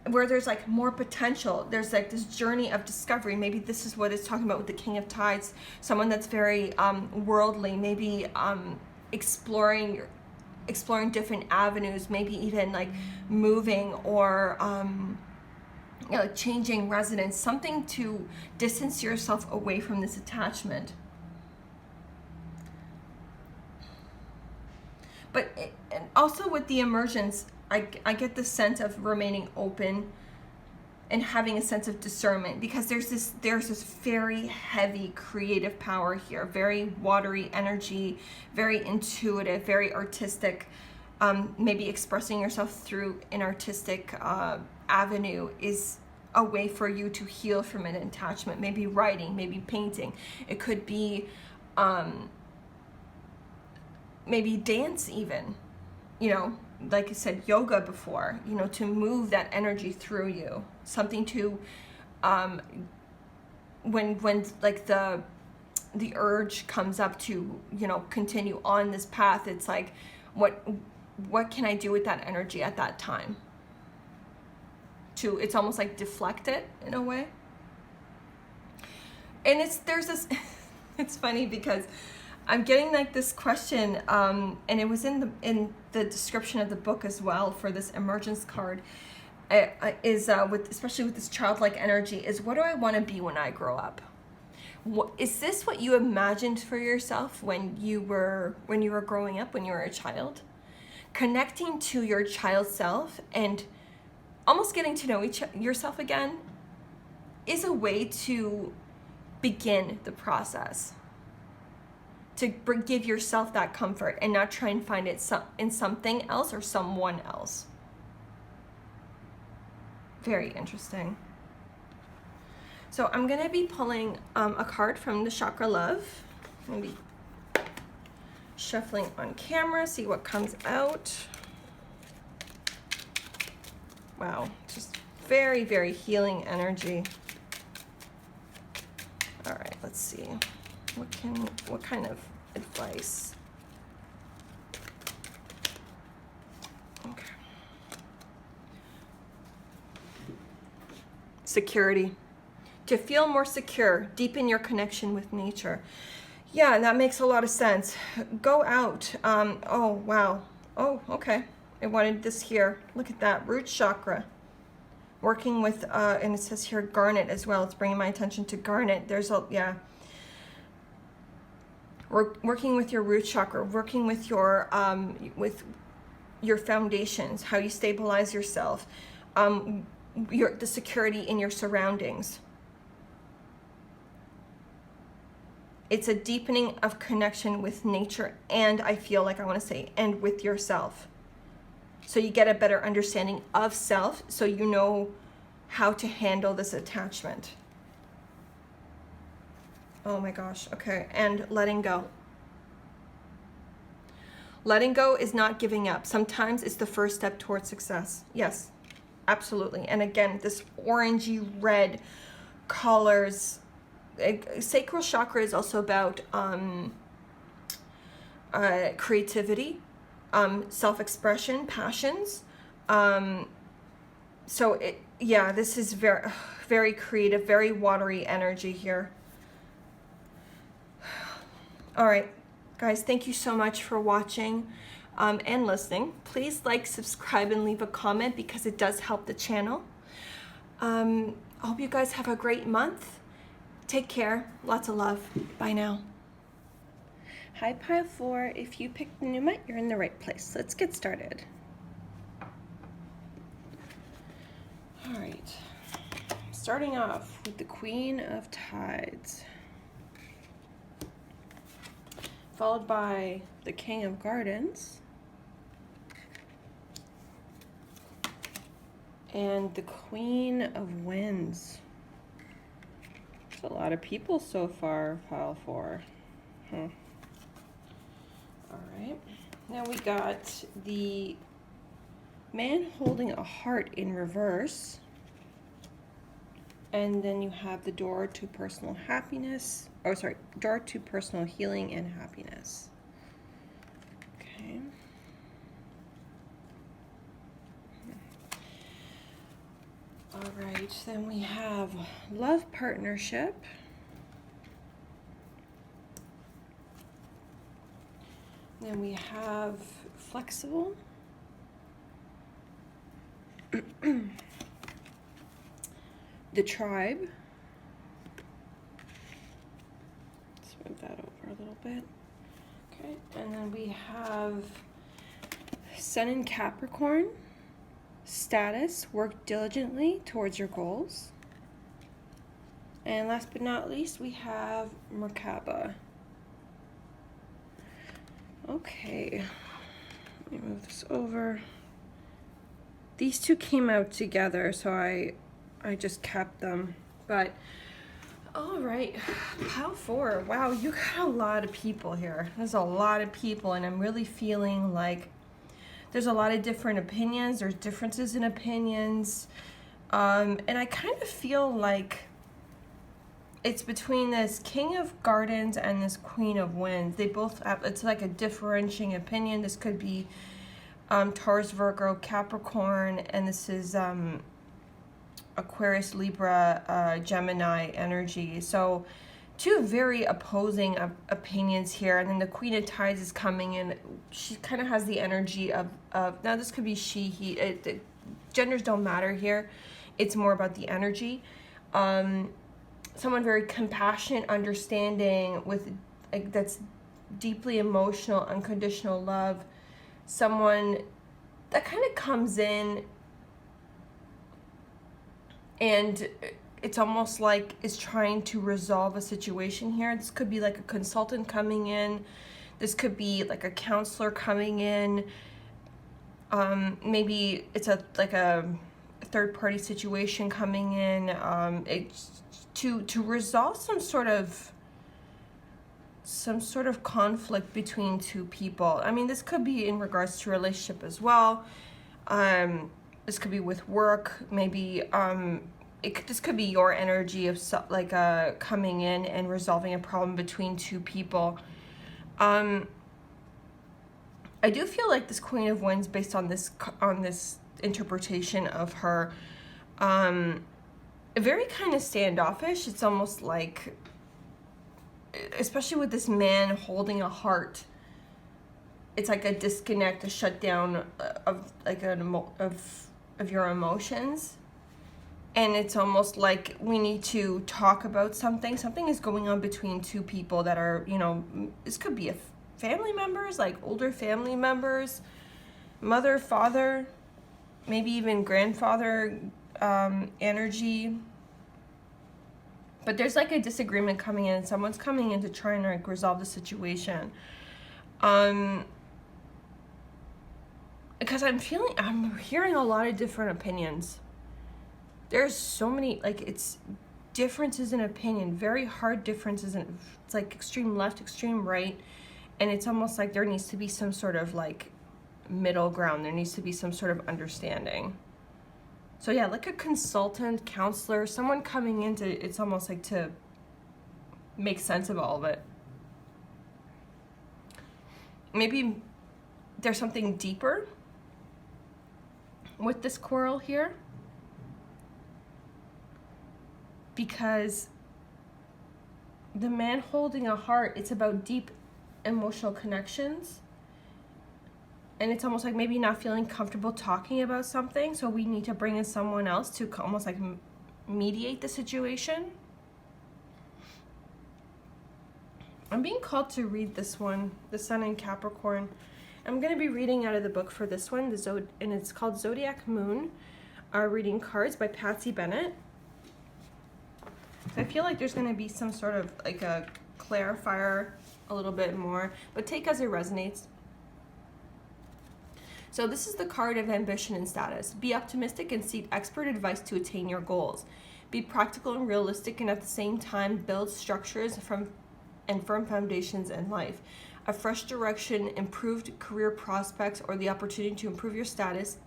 where there's like more potential. There's like this journey of discovery. Maybe this is what it's talking about with the King of Tides, someone that's very worldly, maybe exploring different avenues, maybe even like moving or changing residence, something to distance yourself away from this attachment. But and also with the emergence, I get the sense of remaining open and having a sense of discernment, because there's this very heavy creative power here, very watery energy, very intuitive, very artistic. Maybe expressing yourself through an artistic avenue is a way for you to heal from an attachment. Maybe writing, maybe painting. It could be maybe dance even, like I said, yoga before, to move that energy through you. Something to, when like the urge comes up to, continue on this path, it's like, what can I do with that energy at that time? It's almost like deflect it in a way. And there's this, it's funny because I'm getting like this question, and it was in the description of the book as well for this emergence card, especially with this childlike energy, is what do I want to be when I grow up? Is this what you imagined for yourself when you were growing up, when you were a child? Connecting to your child self and almost getting to know yourself again is a way to begin the process, to give yourself that comfort and not try and find it in something else or someone else. Very interesting. So I'm going to be pulling a card from the Chakra Love. I'm going to be shuffling on camera, see what comes out. Wow, just very, very healing energy. All right, let's see. What kind of advice? Okay. Security. To feel more secure, deepen your connection with nature. Yeah, that makes a lot of sense. Go out. Oh, wow. Oh, okay. I wanted this here. Look at that. Root chakra. Working with, and it says here garnet as well. It's bringing my attention to garnet. Working with your root chakra, working with your foundations, how you stabilize yourself, the security in your surroundings. It's a deepening of connection with nature, and I feel like I want to say, and with yourself. So you get a better understanding of self, so you know how to handle this attachment. Oh my gosh, okay, and letting go. Letting go is not giving up. Sometimes it's the first step towards success. Yes, Absolutely. And again, this orangey red colors. Sacral chakra is also about creativity, self-expression, passions. So yeah, this is very, very creative, very watery energy here. All right, guys, thank you so much for watching and listening. Please like, subscribe, and leave a comment because it does help the channel. I hope you guys have a great month. Take care. Lots of love. Bye now. Hi, Pile 4. If you picked the Numa, you're in the right place. Let's get started. All right. Starting off with the Queen of Tides, followed by the King of Gardens, and the Queen of Winds. There's a lot of people so far, Pile 4. All right. Now we got the Man holding a heart in reverse. And then you have the door to personal happiness. Oh, sorry, door to personal healing and happiness. Okay. All right, then we have love partnership. Then we have flexible. The tribe. Let's move that over a little bit. Okay, and then we have Sun in Capricorn. Status, work diligently towards your goals. And last but not least, we have Merkaba. Okay, let me move this over. These two came out together, so I just kept them. But all right, Pile 4. Wow, you got a lot of people here. There's a lot of people, and I'm really feeling like there's a lot of different opinions. There's differences in opinions, and I kind of feel like it's between this King of Gardens and this Queen of Winds. They both have, it's like a differentiating opinion. This could be Taurus, Virgo, Capricorn, and this is Aquarius, Libra, Gemini energy. So two very opposing opinions here. And then the Queen of Tides is coming in. She kind of has the energy of now this could be she, he. Genders don't matter here. It's more about the energy. Someone very compassionate, understanding, with that's deeply emotional, unconditional love. Someone that kind of comes in and it's almost like is trying to resolve a situation here. This could be like a consultant coming in. This could be like a counselor coming in. Maybe it's like a third-party situation coming in. It's to resolve some sort of conflict between two people. I mean, this could be in regards to relationship as well. This could be with work. Maybe this could be your energy of coming in and resolving a problem between two people. I do feel like this Queen of Wands, based on this interpretation of her, very kind of standoffish. It's almost like, especially with this man holding a heart, it's like a disconnect, a shutdown of your emotions. And it's almost like we need to talk about something. Something is going on between two people that are, this could be family members, like older family members, mother, father, maybe even grandfather energy. But there's like a disagreement coming in. Someone's coming in to try and like resolve the situation. Because I'm hearing a lot of different opinions. There's so many, it's differences in opinion, very hard differences. It's like extreme left, extreme right. And it's almost like there needs to be some sort of like middle ground. There needs to be some sort of understanding. So yeah, like a consultant, counselor, someone coming in to, it's almost like to make sense of all of it. Maybe there's something deeper with this quarrel here, because the man holding a heart, it's about deep emotional connections. And it's almost like maybe not feeling comfortable talking about something, so we need to bring in someone else to almost like mediate the situation. I'm being called to read this one, the Sun in Capricorn. I'm going to be reading out of the book for this one, and it's called Zodiac Moon, Reading Cards by Patsy Bennett. So I feel like there's going to be some sort of like a clarifier a little bit more, but take as it resonates. So this is the card of ambition and status. Be optimistic and seek expert advice to attain your goals. Be practical and realistic, and at the same time build structures and firm foundations in life. A fresh direction, improved career prospects, or the opportunity to improve your status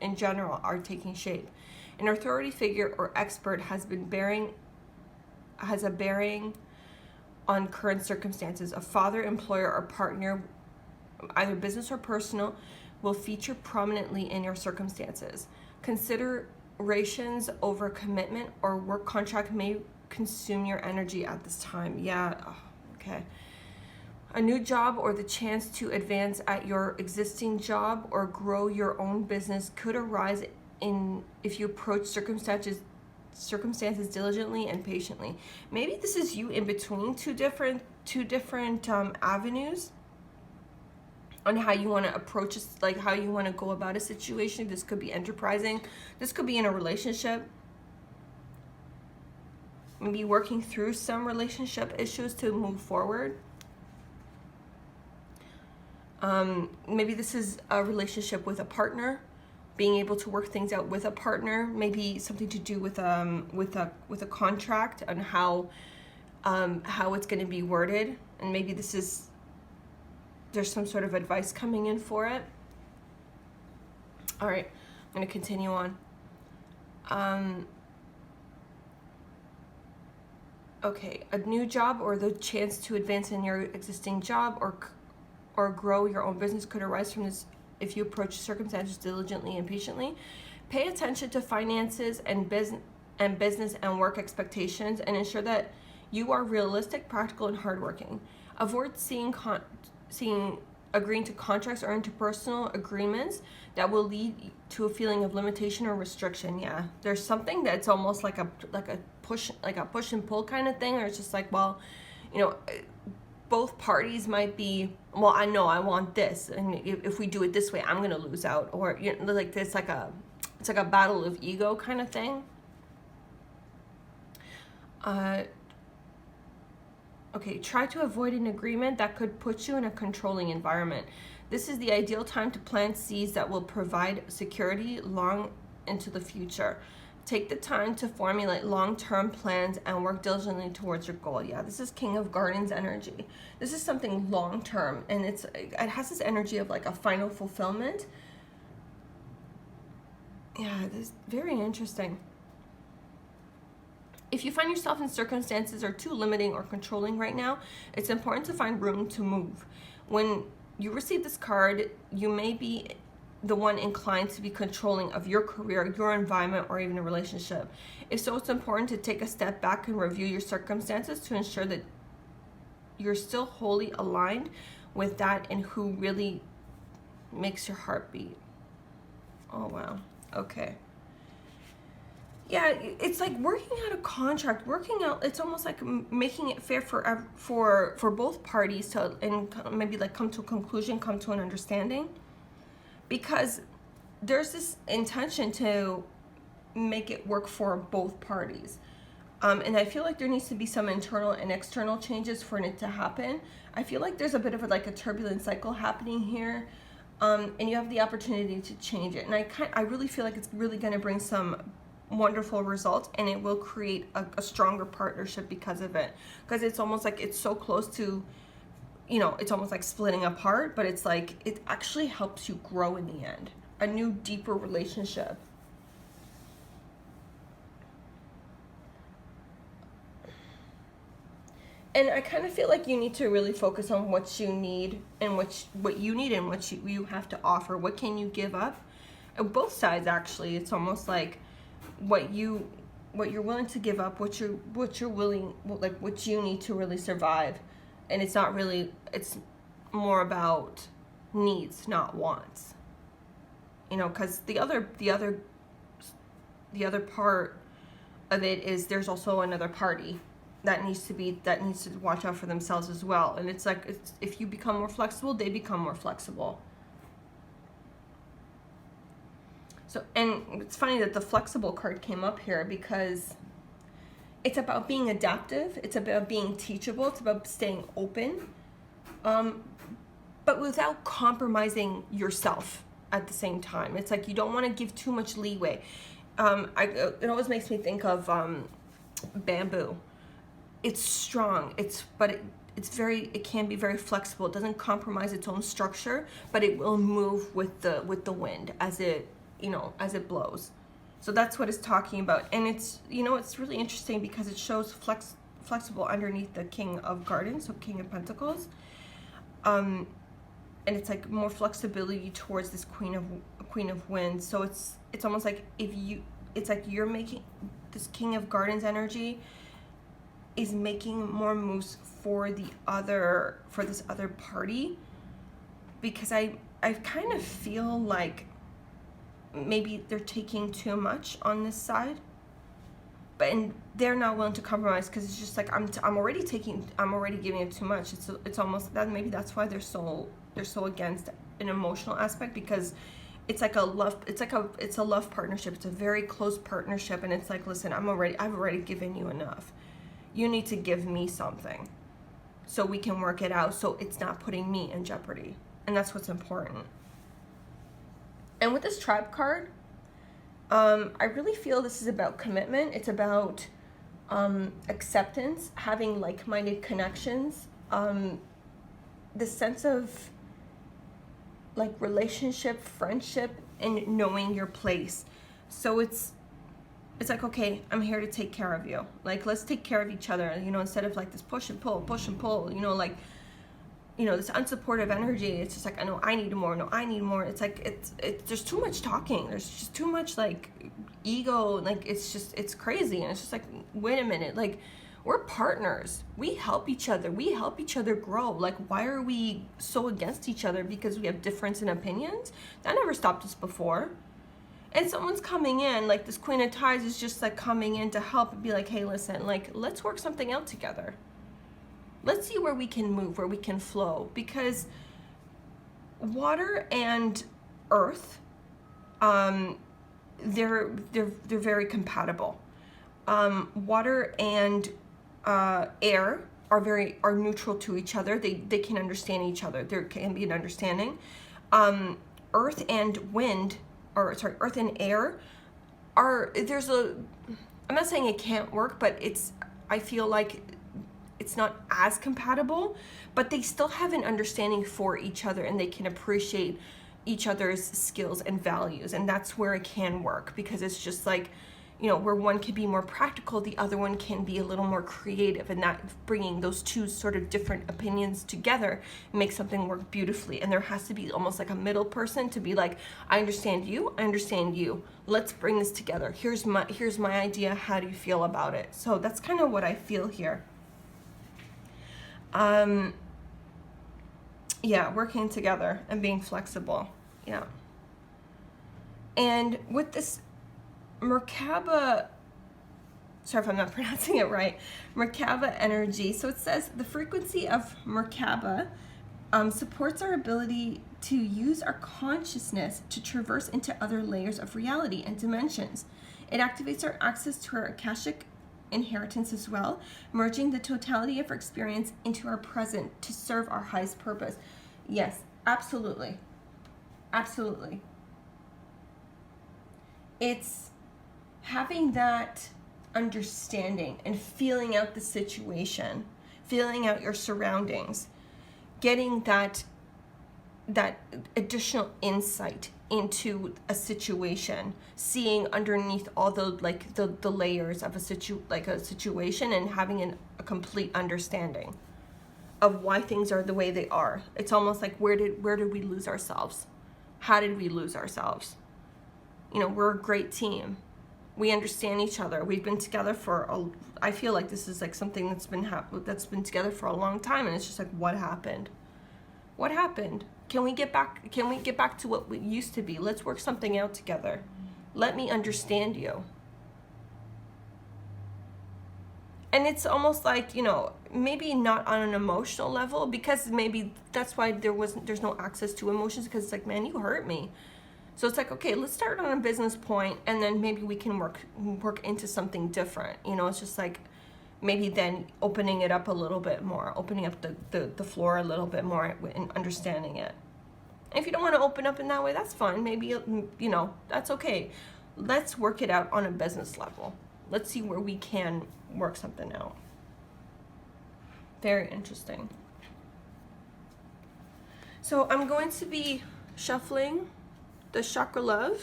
in general are taking shape. An authority figure or expert has a bearing on current circumstances. A father, employer, or partner, either business or personal, will feature prominently in your circumstances. Considerations over commitment or work contract may consume your energy at this time. Yeah, okay. A new job or the chance to advance at your existing job or grow your own business could arise if you approach circumstances diligently and patiently. Maybe this is you in between two different avenues on how you want to approach it, like how you want to go about a situation. This could be enterprising. This could be in a relationship. Maybe working through some relationship issues to move forward. Maybe this is a relationship with a partner, being able to work things out with a partner. Maybe something to do with a contract and how it's going to be worded. And maybe there's some sort of advice coming in for it. All right, I'm going to continue on. Okay, a new job or the chance to advance in your existing job or grow your own business could arise from this if you approach circumstances diligently and patiently. Pay attention to finances and business and work expectations, and ensure that you are realistic, practical, and hardworking. Avoid agreeing to contracts or interpersonal agreements that will lead to a feeling of limitation or restriction. Yeah, there's something that's almost like a push and pull kind of thing, or it's just like, well, both parties might be, well, I know I want this, and if we do it this way, I'm gonna lose out, or like it's like a battle of ego kind of thing. Okay, try to avoid an agreement that could put you in a controlling environment. This is the ideal time to plant seeds that will provide security long into the future. Take the time to formulate long-term plans and work diligently towards your goal. Yeah, this is King of Gardens energy. This is something long-term, and it has this energy of like a final fulfillment. Yeah, this is very interesting. If you find yourself in circumstances are too limiting or controlling right now, it's important to find room to move. When you receive this card, you may be the one inclined to be controlling of your career, your environment, or even a relationship. If so, it's important to take a step back and review your circumstances to ensure that you're still wholly aligned with that and who really makes your heart beat. Oh, wow. Okay. Yeah, it's like working out a contract, it's almost like making it fair for both parties to, and maybe like come to a conclusion, come to an understanding, because there's this intention to make it work for both parties. And I feel like there needs to be some internal and external changes for it to happen. I feel like there's a bit of a turbulent cycle happening here, and you have the opportunity to change it. And I really feel like it's really going to bring some wonderful results, and it will create a stronger partnership because of it. Because it's almost like it's so close to, it's almost like splitting apart, but it's like it actually helps you grow in the end. A new, deeper relationship. And I kind of feel like you need to really focus on what you need and what you need and what you have to offer. What can you give up? Both sides, actually. It's almost like what you're willing to give up, what you're willing, like what you need to really survive. And it's not really, it's more about needs, not wants. You know, because the other part of it is there's also another party that needs to watch out for themselves as well. And it's like, if you become more flexible, they become more flexible. So, and it's funny that the flexible card came up here because it's about being adaptive. It's about being teachable. It's about staying open, but without compromising yourself at the same time. It's like you don't want to give too much leeway. It always makes me think of bamboo. It's strong. It can be very flexible. It doesn't compromise its own structure, but it will move with the wind as it blows. So that's what it's talking about. And it's really interesting because it shows flexible underneath the King of Gardens, so King of Pentacles. And it's like more flexibility towards this Queen of Wands. So it's almost like it's like you're making this King of Gardens energy is making more moves for this other party, because I kind of feel like maybe they're taking too much on this side, and they're not willing to compromise because it's just like I'm already giving it too much. It's almost that maybe that's why they're so against an emotional aspect, because it's a love partnership. It's a very close partnership, and it's like, listen, I've already given you enough. You need to give me something so we can work it out, so it's not putting me in jeopardy. And that's what's important. And with this Tribe card, I really feel this is about commitment. It's about acceptance, having like-minded connections, the sense of like relationship, friendship, and knowing your place. So it's like, okay, I'm here to take care of you. Like, let's take care of each other, instead of like this push and pull, this unsupportive energy. It's just like, I need more. No, I need more. It's like, there's too much talking. There's just too much like ego. Like, it's crazy. And it's just like, wait a minute. Like, we're partners. We help each other. We help each other grow. Like, why are we so against each other because we have difference in opinions? That never stopped us before. And someone's coming in, like this Queen of Ties is just like coming in to help and be like, hey, listen, like, let's work something out together. Let's see where we can move, where we can flow. Because water and earth, they're very compatible. Water and air are neutral to each other. They can understand each other. There can be an understanding. Earth and air I'm not saying it can't work, but I feel like it's not as compatible, but they still have an understanding for each other, and they can appreciate each other's skills and values. And that's where it can work, because it's just like, where one can be more practical, the other one can be a little more creative, and that bringing those two sort of different opinions together makes something work beautifully. And there has to be almost like a middle person to be like, I understand you, let's bring this together. Here's my idea, how do you feel about it? So that's kind of what I feel here. Yeah, working together and being flexible. Yeah. And with this Merkaba, sorry if I'm not pronouncing it right, Merkaba energy. So it says the frequency of Merkaba supports our ability to use our consciousness to traverse into other layers of reality and dimensions. It activates our access to our Akashic inheritance as well, merging the totality of our experience into our present to serve our highest purpose. Yes, absolutely. Absolutely. It's having that understanding and feeling out the situation, feeling out your surroundings, getting that that additional insight into a situation, seeing underneath all the like the layers of a situation, and having a complete understanding of why things are the way they are. It's almost like where did we lose ourselves? How did we lose ourselves? You know, we're a great team. We understand each other. We've been together I feel like this is like something that's been together for a long time, and it's just like, what happened? What happened? Can we get back to what we used to be? Let's work something out together. Let me understand you. And it's almost like, you know, maybe not on an emotional level, because maybe that's why there's no access to emotions, because it's like, man, you hurt me. So it's like, okay, let's start on a business point, and then maybe we can work into something different. You know, it's just like, maybe then opening it up a little bit more, opening up the floor a little bit more and understanding it. And if you don't want to open up in that way, that's fine. Maybe, you know, that's okay. Let's work it out on a business level. Let's see where we can work something out. Very interesting. So I'm going to be shuffling the Chakra Love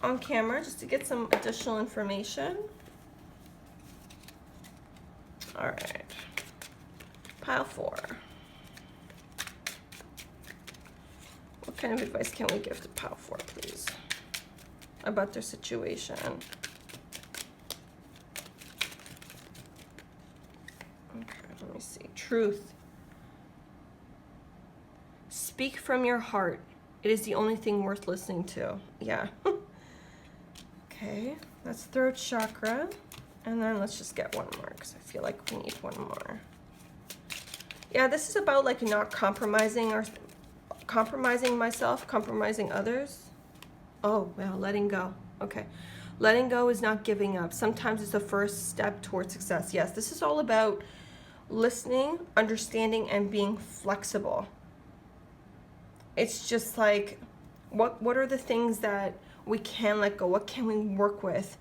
on camera just to get some additional information. All right, pile 4. What kind of advice can we give to pile 4, please, about their situation? Okay, let me see. Truth. Speak from your heart. It is the only thing worth listening to. Yeah. Okay, that's throat chakra. And then let's just get one more, because I feel like we need one more. Yeah, this is about like not compromising myself, compromising others. Oh, well, letting go. Okay. Letting go is not giving up. Sometimes it's the first step towards success. Yes, this is all about listening, understanding, and being flexible. It's just like, what are the things that we can let go? What can we work with?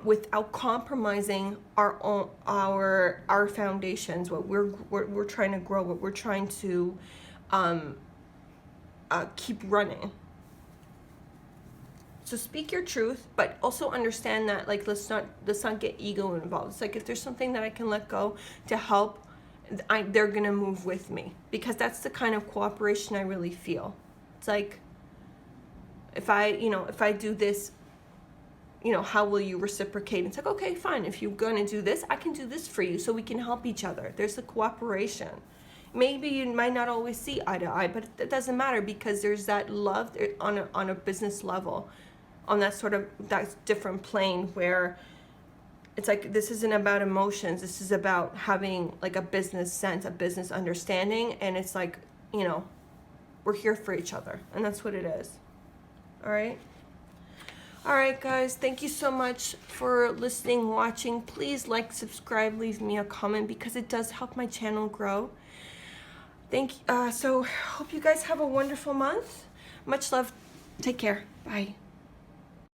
Without compromising our foundations, what we're trying to grow, what we're trying to keep running. So speak your truth, but also understand that, like, let's not get ego involved. It's like, if there's something that I can let go to help, they're gonna move with me, because that's the kind of cooperation I really feel. It's like, if I do this, you know, how will you reciprocate? It's like, okay, fine. If you're going to do this, I can do this for you, so we can help each other. There's a cooperation. Maybe you might not always see eye to eye, but it doesn't matter, because there's that love on a business level, on that different plane, where it's like, this isn't about emotions. This is about having like a business sense, a business understanding. And it's like, you know, we're here for each other, and that's what it is. All right. All right, guys, thank you so much for listening, watching. Please like, subscribe, leave me a comment, because it does help my channel grow. So hope you guys have a wonderful month. Much love. Take care. Bye.